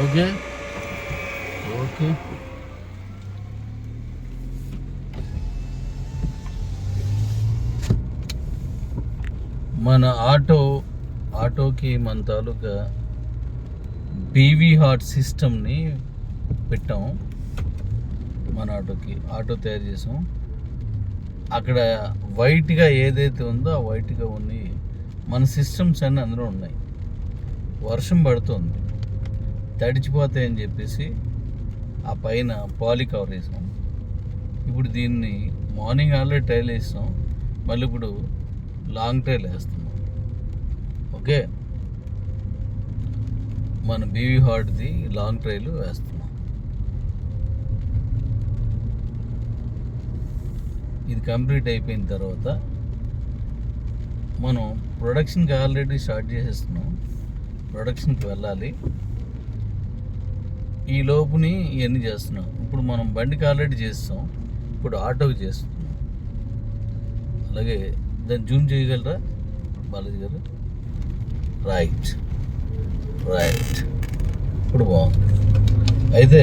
Okay okay. మన ఆటోకి మన తాలూకా బీవీ హార్ట్ సిస్టమ్ని పెట్టాం. మన ఆటో తయారు చేసాం. అక్కడ వైట్గా ఏదైతే ఉందో ఆ వైట్గా ఉన్నాయి మన సిస్టమ్స్ అన్నీ అందులో ఉన్నాయి. వర్షం పడుతుంది, తడిచిపోతాయని చెప్పేసి ఆ పైన పాలీ కవర్ వేసాం. ఇప్పుడు దీన్ని మార్నింగ్ ఆల్రెడీ ట్రైల్ వేస్తాం, మళ్ళీ ఇప్పుడు లాంగ్ ట్రైల్ వేస్తున్నాం. ఓకే, మన బీవీ హార్ట్ది లాంగ్ ట్రైల్ వేస్తున్నాం. ఇది కంప్లీట్ అయిపోయిన తర్వాత మనం ప్రొడక్షన్కి ఆల్రెడీ స్టార్ట్ చేసేస్తున్నాం. ప్రొడక్షన్కి వెళ్ళాలి. ఈ లోపుని ఇవన్నీ చేస్తున్నాం. ఇప్పుడు మనం బండికి ఆల్రెడీ చేస్తాం, ఇప్పుడు ఆటోకి చేస్తున్నాం. అలాగే దాన్ని జూమ్ చేయగలరా బాలాజీ గారు? రైట్. ఇప్పుడు బాగుంది. అయితే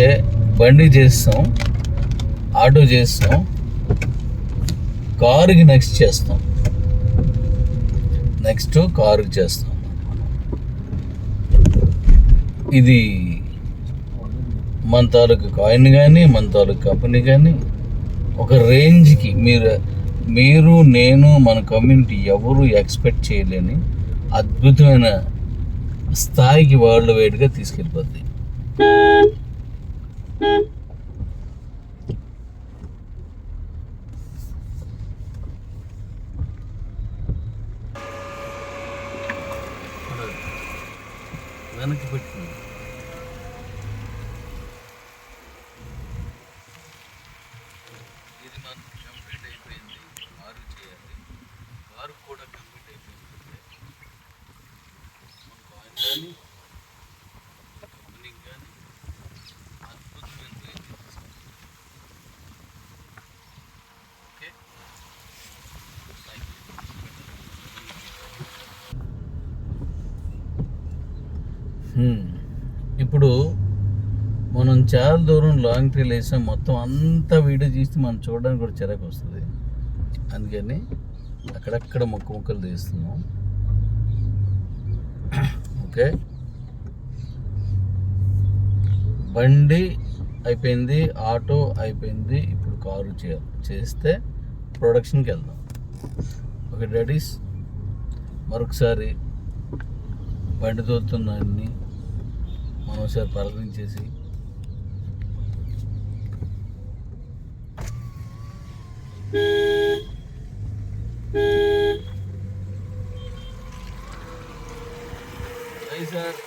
బండి చేస్తాం, ఆటో చేస్తాం, కారుకి నెక్స్ట్ చేస్తాం. నెక్స్ట్ కారుకి చేస్తాం. ఇది మన తాలూకు కాయిన్ కానీ మన తాలూకు కంపెనీ కానీ ఒక రేంజ్కి మీరు నేను మన కమ్యూనిటీ ఎవరు ఎక్స్పెక్ట్ చేయలేని అద్భుతమైన స్థాయికి వరల్డ్ వైడ్గా తీసుకెళ్ళిపోద్ది. వెనక్కి పెట్టుకుంది. ఇది మనకు కంప్లీట్ అయిపోయింది. కారు చేయాలి. కారు కూడా కంప్లీట్ అయిపోయింది. మన కాయిన్ కానీ కంపెనీకి కానీ అద్భుతమైన రేంజ్. ఓకే, ఇప్పుడు మనం చాలా దూరం లాంగ్ ట్రైల్ వేసాం. మొత్తం అంతా వీడియో తీస్తే మనం చూడడానికి కూడా చిరాకు వస్తుంది. అందుకని అక్కడక్కడ ముక్కలు తీస్తున్నాం. ఓకే, బండి అయిపోయింది, ఆటో అయిపోయింది. ఇప్పుడు కారు చేస్తే ప్రొడక్షన్కి వెళ్దాం. ఓకే డాడీస్, మరొకసారి బండి తోలుతున్నాన్ని మనం ఒకసారి పలకరించేసి సార్.